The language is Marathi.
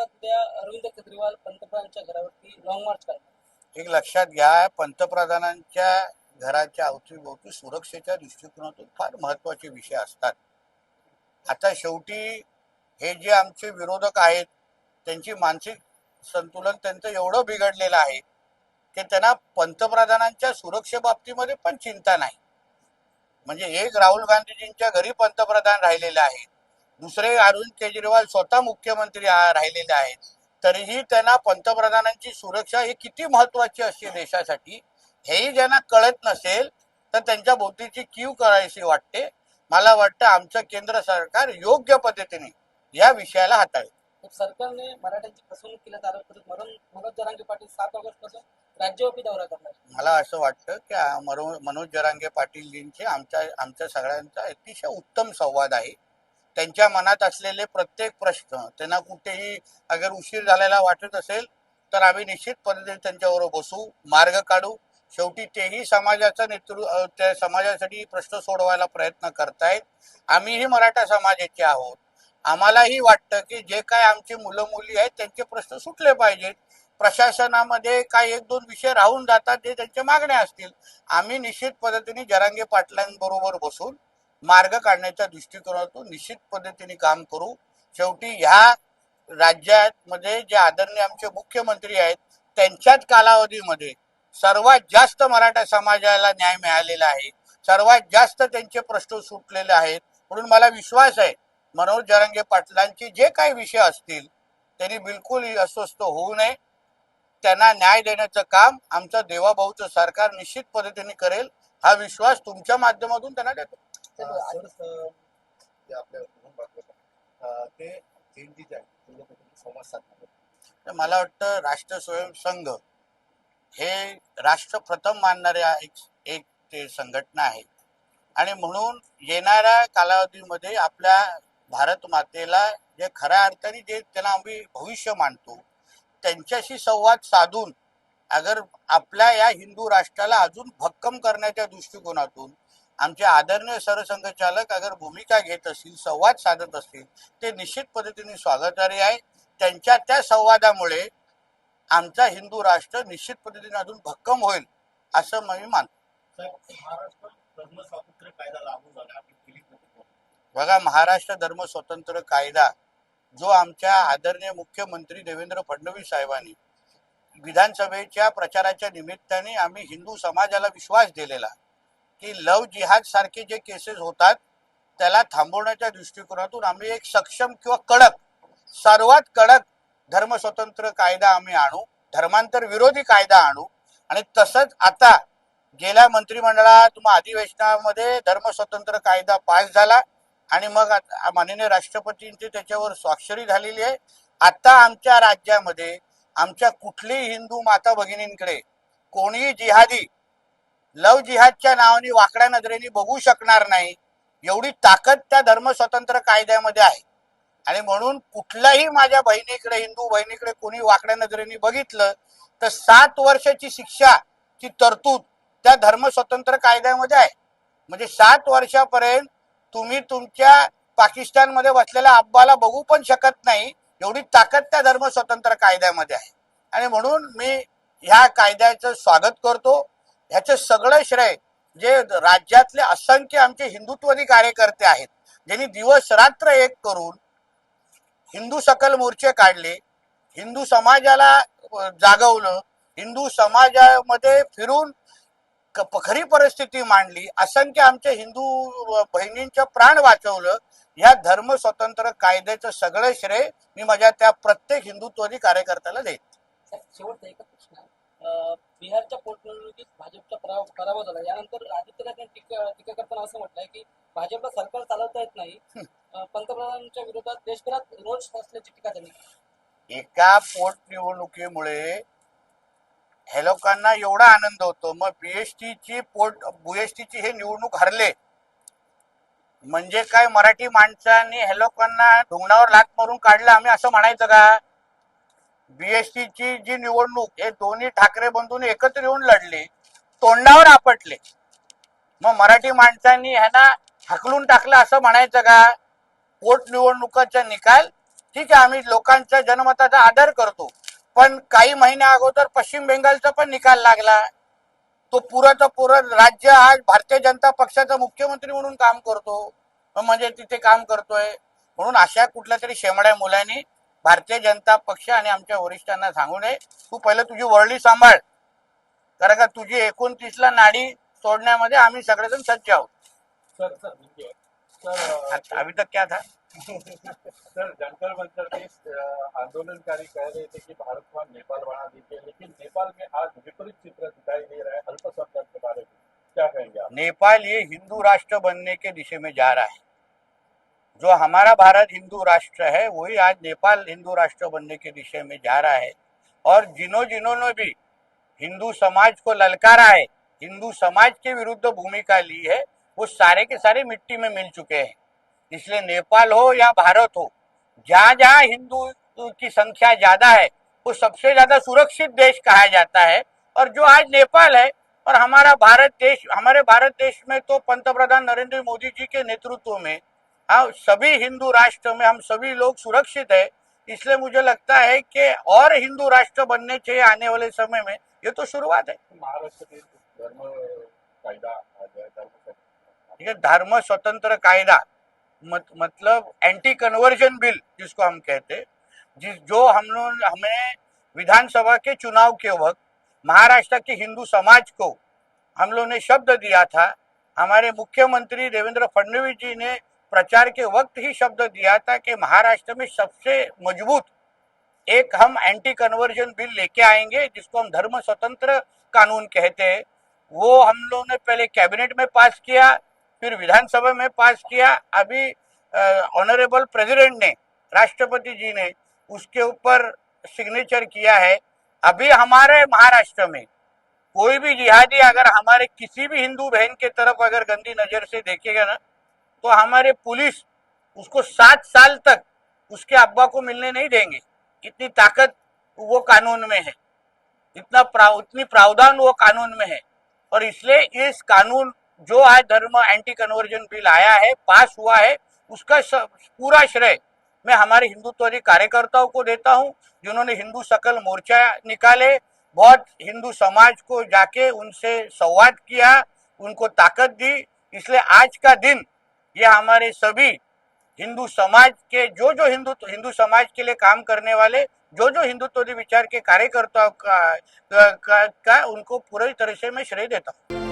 विरोधात उद्या अरविंद केजरीवाल पंतप्रधानांच्या घरावरती लॉंग मार्च करणार। एक लक्षात घ्या, पंतप्रधानांच्या घराच्या अवतीभोवती सुरक्षेच्या दृष्टिकोनातून फार महत्वाचे विषय असतात. आता शेवटी हे जे आमचे विरोधक आहेत त्यांची मानसिक संतुलन त्यांचं एवढं बिघडलेलं आहे की त्यांना पंतप्रधानांच्या सुरक्षेबाबतीमध्ये पण चिंता नाही. म्हणजे एक राहुल गांधीजींच्या घरी पंतप्रधान राहिलेले आहेत, दुसरे अरविंद केजरीवाल स्वतः मुख्यमंत्री राहिलेले आहेत, तरीही त्यांना पंतप्रधानांची सुरक्षा ही किती महत्वाची असते देशासाठी हेही ज्यांना कळत नसेल तर त्यांच्या भोवतीची कीव करायची वाटते. मला वाटतं आमचं केंद्र सरकार योग्य पद्धतीने या विषयाला हाताळेल. सरकारने मराठ्यांची फसवणूक केल्याचा आरोप करत मनोज जरांगे पाटील 7 ऑगस्ट पासून राज्यव्यापी दौरा करणार। मला असं वाटतं की मनोज जरांगे पाटीलजींचे आमच्या सगळ्यांचा अतिशय उत्तम संवाद आहे. त्यांच्या मनात असलेले प्रत्येक प्रश्न त्यांना कुठेही अगर उशीर झालेला वाटत असेल तर आम्ही निश्चित पद्धतीने त्यांच्याबरोबर बसू, मार्ग काढू. शेवटी तेही समाजाचं नेतृत्व, त्या समाजासाठी प्रश्न सोडवायला प्रयत्न करतायत. आम्हीही मराठा समाजाचे आहोत. आम्हालाही वाटतं की जे काय आमचे मुलं मुली आहेत त्यांचे प्रश्न सुटले पाहिजेत. प्रशासनामध्ये काही 1-2 विषय राहून जातात, जे त्यांच्या मागण्या असतील. आम्ही निश्चित पद्धतीने जरांगे पाटलांबरोबर बसून मार्ग काढण्याच्या दृष्टिकोनातून निश्चित पद्धतीने काम करू. शेवटी ह्या राज्यात मध्ये जे आदरणीय आमचे मुख्यमंत्री आहेत त्यांच्याच कालावधीमध्ये सर्वात जास्त मराठा समाजाला न्याय मिळालेला आहे, सर्वात जास्त त्यांचे प्रश्न सुटलेले आहेत. म्हणून मला विश्वास आहे मनोज जरांगे पाटलांचे जे काही विषय असतील त्यांनी बिलकुल अस्वस्थ होऊ नये. त्यांना न्याय देण्याचं काम आमचं देवाभाऊचं सरकार निश्चित पद्धतीने करेल, हा विश्वास तुमच्या माध्यमातून त्यांना देतो. मला वाटतं राष्ट्र स्वयंसंघ हे राष्ट्र प्रथम मानणारे एक ते संघटना आहे आणि म्हणून येणाऱ्या कालावधीमध्ये आपल्या भारत मातेला जे खऱ्या अर्थाने जे त्यांना आम्ही भविष्य मानतो त्यांच्याशी संवाद साधून अगर आपल्या या हिंदू राष्ट्राला अजून भक्कम करण्याच्या दृष्टिकोनातून आमचे आदरणीय सरसंघचालक अगर भूमिका घेत असतील, संवाद साधत असतील, ते निश्चित पद्धतीने स्वागतार्ह आहे. त्यांच्या त्या संवादामुळे आमचा हिंदू राष्ट्र निश्चित पद्धतीने अजून भक्कम होईल असं मी मानतो. बघा, महाराष्ट्र धर्म स्वतंत्र कायदा जो आमच्या आदरणीय मुख्यमंत्री देवेंद्र फडणवीस साहेबांनी विधानसभेच्या प्रचाराच्या निमित्ताने आम्ही हिंदू समाजाला विश्वास दिलेला की लव जिहाद सारखे जे केसेस होतात त्याला थांबवण्याच्या दृष्टिकोनातून आम्ही एक सक्षम किंवा कडक, सर्वात कडक धर्म स्वतंत्र कायदा आम्ही आणू, धर्मांतर विरोधी कायदा आणू. आणि तसंच आता गेल्या मंत्रिमंडळात अधिवेशनामध्ये धर्म स्वतंत्र कायदा पास झाला आणि मग माननीय राष्ट्रपतींची त्याच्यावर स्वाक्षरी झालेली आहे. आता आमच्या राज्यामध्ये आमच्या कुठलीही हिंदू माता भगिनींकडे कोणीही जिहादी लव जिहादच्या नावाने वाकड्या नजरेने बघू शकणार नाही, एवढी ताकद त्या धर्म स्वतंत्र कायद्यामध्ये आहे. आणि म्हणून कुठल्याही माझ्या बहिणीकडे, हिंदू बहिणीकडे कोणी वाकड्या नजरेने बघितलं तर 7 वर्षाची शिक्षा ची तरतूद त्या धर्म स्वतंत्र कायद्यामध्ये आहे. म्हणजे 7 वर्षापर्यंत तुम्ही तुमच्या पाकिस्तानमध्ये बसलेल्या अब्बाला बघू पण शकत नाही, एवढी ताकद त्या धर्म स्वतंत्र कायद्यामध्ये आहे. आणि म्हणून मी ह्या कायद्याचं स्वागत करतो. ह्याचं सगळं श्रेय जे राज्यातले असंख्य आमचे हिंदुत्ववादी कार्यकर्ते आहेत ज्यांनी दिवस रात्र एक करून हिंदू सकल मोर्चे काढले, हिंदू समाजाला जागवलं, हिंदू समाजामध्ये फिरून खरी परिस्थिती मांडली, असंख्य आमच्या हिंदू बहिणींचं प्राण वाचवलं. या धर्म स्वतंत्र कायद्याचं सगळं श्रेय मी माझ्या त्या प्रत्येक हिंदुत्ववादी कार्यकर्त्याला देत. शेवटचा एकच प्रश्न, बिहारच्या पोटनिवडणुकीत भाजपचा पराभव झाला, यानंतर आदित्यनाथ टीका करताना असं म्हटलंय की भाजपला सरकार चालवता येत नाही, पंतप्रधानांच्या विरोधात देशभरात रोष असल्याची टीका झाली. एका पोटनिवडणुकीमुळे हे लोकांना एवढा आनंद होतो, मग बीएसटीची हे निवडणूक हरले म्हणजे काय मराठी माणसांनी हे लोकांना ढुंगणावर लाथ मारून काढलं आम्ही असं म्हणायचं का? बीएसटीची जी निवडणूक हे दोन्ही ठाकरे बंधूंनी एकत्र येऊन लढले, तोंडावर आपटले, मग मराठी माणसांनी ह्यांना हकलून टाकलं असं म्हणायचं का? पोटनिवडणुकाचा निकाल ठीक आहे, आम्ही लोकांच्या जनमताचा आदर करतो, पण काही महिन्या अगोदर पश्चिम बंगालचा पण निकाल लागला. तो पुरं राज्य आज भारतीय जनता पक्षाचा मुख्यमंत्री म्हणून काम करतो, म्हणजे तिथे काम करतोय. म्हणून अशा कुठल्या तरी शेमड्या मुलांनी भारतीय जनता पक्ष आणि आमच्या वरिष्ठांना सांगू नये, तू पहिलं तुझी वळली सांभाळ, कारण का तुझी 29ला नाडी सोडण्यामध्ये आम्ही सगळेजण सज्ज आहोत. सर सर देखिए सर अभी तक क्या था? सर जंतर मंतर के आंदोलनकारी कह रहे थे कि भारत को नेपाल बना दीजिए, लेकिन नेपाल में आज विपरीत चित्र दिखाई दे रहा है अल्पसंख्यक के बारे में, क्या कहेंगे आप? नेपाल ये हिंदू राष्ट्र बनने के दिशा में जा रहा है. जो हमारा भारत हिंदू राष्ट्र है वही आज नेपाल हिंदू राष्ट्र बनने की दिशा में जा रहा है. और जिन्होंने भी हिंदू समाज को ललकारा है, हिंदू समाज के विरुद्ध भूमिका ली है, वो सारे के सारे मिट्टी में मिल चुके हैं. इसलिए नेपाल हो या भारत हो, जहाँ जहाँ हिंदू की संख्या ज्यादा है वो सबसे ज्यादा सुरक्षित देश कहा जाता है. और जो आज नेपाल है और हमारे भारत देश में तो पंतप्रधान नरेंद्र मोदी जी के नेतृत्व में हाँ सभी हिंदू राष्ट्र में हम सभी लोग सुरक्षित है. इसलिए मुझे लगता है कि और हिंदू राष्ट्र बनने चाहिए आने वाले समय में. ये तो शुरुआत है. महाराष्ट्र में धर्म कायदा आ गया, ठीक है, धर्म स्वतंत्र कायदा मतलब एंटी कन्वर्जन बिल जिसको हम कहते हैं, जो हमें विधानसभा के चुनाव के वक्त महाराष्ट्र के हिंदू समाज को हम लोगों ने शब्द दिया था. हमारे मुख्यमंत्री देवेंद्र फडणवीस जी ने प्रचार के वक्त ही शब्द दिया था कि महाराष्ट्र में सबसे मजबूत एक हम एंटी कन्वर्जन बिल लेके आएंगे, जिसको हम धर्म स्वतंत्र कानून कहते हैं. वो हम लोगों ने पहले कैबिनेट में पास किया, फिर विधानसभा में पास किया. अभी ऑनरेबल प्रेसिडेंट ने, राष्ट्रपति जी ने उसके ऊपर सिग्नेचर किया है. अभी हमारे महाराष्ट्र में कोई भी जिहादी अगर हमारे किसी भी हिंदू बहन के तरफ अगर गंदी नजर से देखेगा ना, तो हमारे पुलिस उसको 7 साल तक उसके अब्बा को मिलने नहीं देंगे. इतनी ताकत वो कानून में है, इतनी प्रावधान वो कानून में है. और इसलिए इस कानून जो आज धर्म एंटी कन्वर्जन बिल आया है, पास हुआ है, उसका पूरा श्रेय मैं हमारे हिंदुत्ववादी कार्यकर्ताओं को देता हूं, जिन्होंने हिंदू सकल मोर्चा निकाले, बहुत हिंदू समाज को जाके उनसे संवाद किया, उनको ताकत दी. इसलिए आज का दिन ये हमारे सभी हिंदू समाज के जो हिंदू समाज के लिए काम करने वाले जो हिंदुत्व विचार के कार्यकर्ताओं का उनको पूरी तरह से मैं श्रेय देता हूँ.